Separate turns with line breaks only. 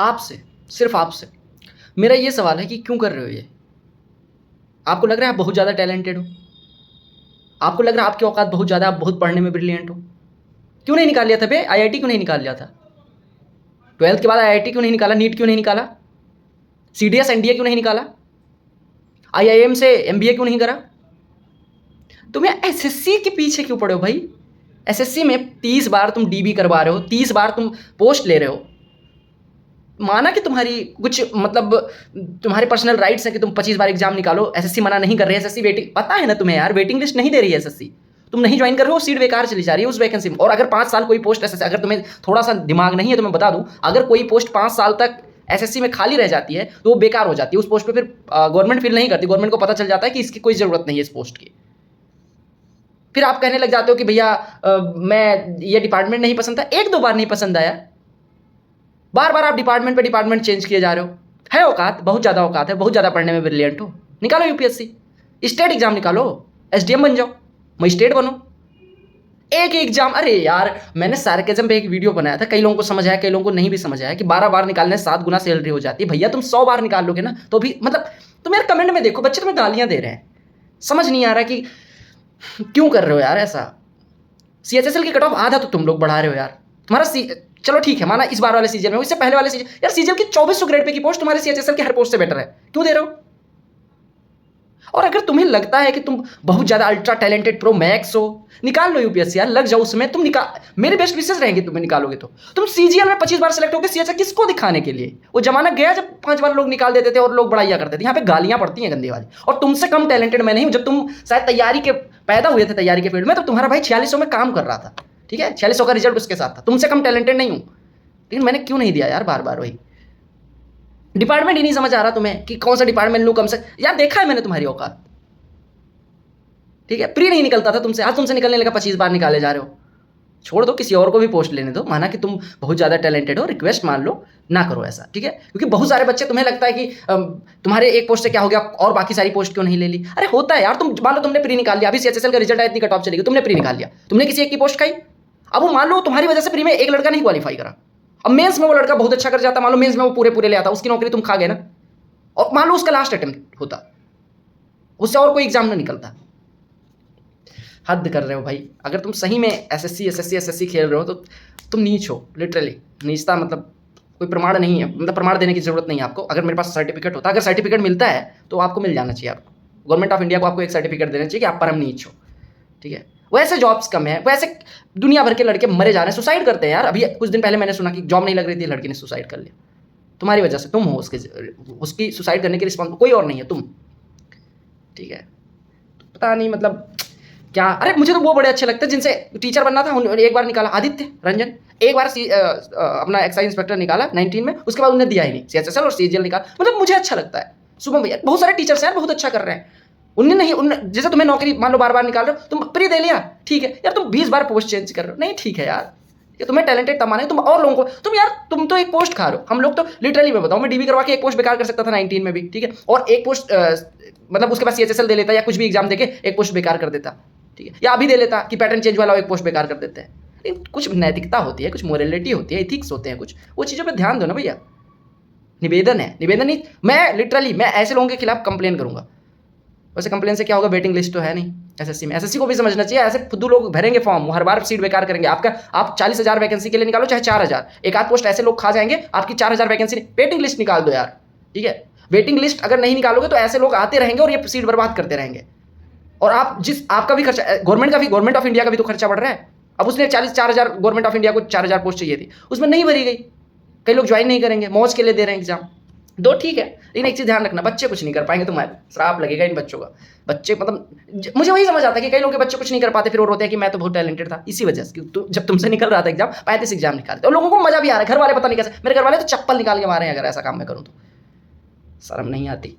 आपसे, सिर्फ आपसे मेरा ये सवाल है कि क्यों कर रहे हो ये? आपको लग रहा है आप बहुत ज़्यादा टैलेंटेड हो? आपको लग रहा है आपकी औकात बहुत ज़्यादा, आप बहुत पढ़ने में ब्रिलियंट हो? क्यों नहीं निकाल लिया था बे? आईआईटी क्यों नहीं निकाल लिया था? 12th के बाद आईआईटी क्यों नहीं निकाला? नीट क्यों नहीं निकाला? सीडीएस एनडीए क्यों नहीं निकाला? आईआईएम से एमबीए क्यों नहीं करा? तुम्हें एसएससी के पीछे क्यों पड़े हो भाई? एसएससी में 30 बार तुम डीबी करवा रहे हो, 30 बार तुम पोस्ट ले रहे हो। माना कि तुम्हारी कुछ मतलब तुम्हारे पर्सनल राइट्स है कि तुम 25 बार एग्जाम निकालो, एसएससी मना नहीं कर रही है। एसएससी वेटिंग, पता है ना तुम्हें यार, वेटिंग लिस्ट नहीं दे रही है एसएससी। तुम नहीं ज्वाइन कर रहे हो, सीट बेकार चली जा रही है उस वैकेंसी में। और अगर 5 साल कोई पोस्ट एसएससी, अगर तुम्हें थोड़ा सा दिमाग नहीं है तो मैं बता दूं, अगर कोई पोस्ट 5 साल तक एसएससी में खाली रह जाती है तो वो बेकार हो जाती है। उस पोस्ट पे फिर गवर्नमेंट फिल नहीं करती, गवर्नमेंट को पता चल जाता है कि इसकी कोई जरूरत नहीं है इस पोस्ट की। फिर आप कहने लग जाते हो कि भैया मैं ये डिपार्टमेंट नहीं पसंद था। 1-2 बार नहीं पसंद आया, बार बार आप डिपार्टमेंट पे डिपार्टमेंट चेंज किए जा रहे हो। है औकात, बहुत ज़्यादा औकात है, बहुत ज़्यादा पढ़ने में ब्रिलियंट हो, निकालो यूपीएससी, स्टेट एग्जाम निकालो, एसडीएम बन जाओ, मजिस्ट्रेट बनो। एक एग्जाम, अरे यार मैंने सार्केज्म पे एक वीडियो बनाया था, कई लोगों को समझ आया, कई लोगों को नहीं भी समझ आया कि 12 बार निकालने से 7 गुना सैलरी हो जाती है। भैया तुम 100 बार निकाल लोगे ना तो भी मतलब, तुम यार कमेंट में देखो, बच्चे तुम्हें गालियां दे रहे हैं। समझ नहीं आ रहा कि क्यों कर रहे हो यार ऐसा। सीएचएसएल की कट ऑफ आधा तो तुम लोग बढ़ा रहे हो यार। तुम्हारा चलो ठीक है, माना इस बार वाले सीजन में, इससे पहले वाले सीजन, यार सीजन की 2400 ग्रेड पे की पोस्ट तुम्हारे सीएचएसएल के हर पोस्ट से बेटर है, क्यों दे रहे हो? और अगर तुम्हें लगता है कि तुम बहुत ज्यादा अल्ट्रा टैलेंटेड प्रो मैक्स हो, निकाल लो यूपीएससी यार, लग जाओ उसमें। तुम निकाल, मेरे बेस्ट विशेष रहेंगे तुम्हें निकालोगे तो। तुम सीजीएल में 25 बार सेलेक्ट होकर सीएचएसएल किसको दिखाने के लिए? वो जमाना गया जब 5 बार लोग निकाल देते थे और लोग बड़ाइयां करते थे। यहाँ पे गालियां पड़ती हैं गंदी वाली। और तुमसे कम टैलेंटेड मैं नहीं हूं। जब तुम शायद तैयारी के पैदा हुए थे तैयारी के फील्ड में, तो तुम्हारा भाई 4600 में काम कर रहा था, ठीक है, 4600 का रिजल्ट उसके साथ था। तुमसे कम टैलेंटेड नहीं हूं, लेकिन मैंने क्यों नहीं दिया यार बार बार वही डिपार्टमेंट ही नहीं समझ आ रहा तुम्हें कि कौन सा डिपार्टमेंट लूं कम से। यार देखा है मैंने तुम्हारी औकात, ठीक है। प्री नहीं निकलता था तुमसे, आज तुमसे निकलने लगा, 25 बार निकाले जा रहे हो। छोड़ दो, किसी और को भी पोस्ट लेने दो। माना कि तुम बहुत ज़्यादा टैलेंटेड हो, रिक्वेस्ट मान लो, ना करो ऐसा, ठीक है। क्योंकि बहुत सारे बच्चे, तुम्हें लगता है कि तुम्हारे एक पोस्ट से क्या हो गया और बाकी सारी पोस्ट क्यों नहीं ले ली। अरे होता है यार, तुम मान लो तुमने प्री निकाल लिया, अभी सीएचएसएल का रिजल्ट आया, इतनी कट ऑफ चलेगी, तुमने प्री निकाल लिया, तुमने किसी एक की पोस्ट खाई। अब वो मान लो तुम्हारी वजह से प्री में एक लड़का नहीं क्वालिफाई करा, अब मेंस में वो लड़का बहुत अच्छा कर जाता, मान लो मेंस में वो पूरे ले आता, उसकी नौकरी तुम खा गए ना। और मान लो उसका लास्ट अटेम्प्ट होता, उससे और कोई एग्जाम ना निकलता। हद कर रहे हो भाई। अगर तुम सही में एसएससी खेल रहे हो तो तुम नीच हो, लिटरली। नीचता मतलब कोई प्रमाण नहीं है, मतलब प्रमाण देने की जरूरत नहीं है आपको। अगर मेरे पास सर्टिफिकेट होता, अगर सर्टिफिकेट मिलता है तो आपको मिल जाना चाहिए। आपको गवर्नमेंट ऑफ इंडिया को आपको एक सर्टिफिकेट देना चाहिए कि आप परम नीच हो, ठीक है। वैसे जॉब्स कम है, वैसे दुनिया भर के लड़के मरे जा रहे हैं, सुसाइड करते हैं यार। अभी कुछ दिन पहले मैंने सुना कि जॉब नहीं लग रही थी, लड़की ने सुसाइड कर लिया। तुम्हारी वजह से, तुम हो उसकी सुसाइड करने की रिस्पॉन्स, कोई और नहीं है, तुम, ठीक है। पता नहीं मतलब क्या। अरे मुझे तो वो बड़े अच्छे लगते हैं जिनसे टीचर बनना था। एक बार निकाला आदित्य रंजन, एक बार अपना एक्साइज इंस्पेक्टर निकाला 19 में, उसके बाद उन्हें दिया ही नहीं, सीएचएसएल और सीजीएल निकाला। मतलब मुझे अच्छा लगता है। शुभम भैया, बहुत सारे टीचर्स हैं बहुत अच्छा कर रहे हैं, उन्हें नहीं, जैसे तुम्हें नौकरी मान लो बार बार निकाल रहे हो, तुम प्री दे लिया, ठीक है यार, तुम 20 बार पोस्ट चेंज कर रहे हो, नहीं ठीक है यार। ये तुम्हें टैलेंटेड तब माने तुम और लोगों को, तुम तो एक पोस्ट खा रहे हो। हम लोग तो लिटरली मैं बताऊं, मैं डीबी करवा के एक पोस्ट बेकार कर सकता था 19 में भी, ठीक है, और एक पोस्ट मतलब उसके बाद सीएचएसएल दे लेता या कुछ भी एग्जाम देके एक पोस्ट बेकार कर देता, ठीक है, या अभी दे लेता कि पैटर्न चेंज वाला एक पोस्ट बेकार कर देते हैं। लेकिन कुछ नैतिकता होती है, कुछ मोरलिटी होती है, एथिक्स होते हैं कुछ, वो चीज़ों पे ध्यान दो ना भैया। निवेदन है, निवेदन नहीं, मैं लिटरली मैं ऐसे लोगों के खिलाफ कंप्लेन करूंगा। वैसे कंप्लेन से क्या होगा, वेटिंग लिस्ट तो है नहीं एसएससी में। एसएससी को भी समझना चाहिए, ऐसे फुद्दू लोग भरेंगे फॉर्म, हर बार सीट बेकार करेंगे आपका। आप 40,000 वैकेंसी के लिए निकालो, चाहे 4,000, एक आध पोस्ट ऐसे लोग खा जाएंगे आपकी। 4,000 वैकेंसी, वेटिंग लिस्ट निकाल दो यार, ठीक है। वेटिंग लिस्ट अगर नहीं निकालोगे तो ऐसे लोग आते रहेंगे और ये सीट बर्बाद करते रहेंगे। और आप आपका भी खर्चा, गवर्नमेंट ऑफ इंडिया का भी तो खर्चा बढ़ रहा है। अब उसने 4,000 गवर्नमेंट ऑफ इंडिया को 4,000 पोस्ट चाहिए थी, उसमें नहीं भरी गई, कई लोग ज्वाइन नहीं करेंगे, मौज के लिए दे रहे हैं एग्जाम। दो ठीक है, लेकिन एक चीज़ ध्यान रखना, बच्चे कुछ नहीं कर पाएंगे, तुम्हारे श्राप लगेगा इन बच्चों का। बच्चे मतलब मुझे वही समझ आता है कि कई लोग के बच्चे कुछ नहीं कर पाते, फिर वो रोते हैं कि मैं तो बहुत टैलेंटेड था। इसी वजह से जब तुमसे निकल रहा था एग्जाम, 35 एग्जाम निकालते और लोगों को मजा भी आ रहा है। घर वाले पता नहीं कैसे, मेरे घर वाले तो चप्पल निकाल के मारे हैं अगर ऐसा काम मैं करूँ तो। शर्म नहीं आती।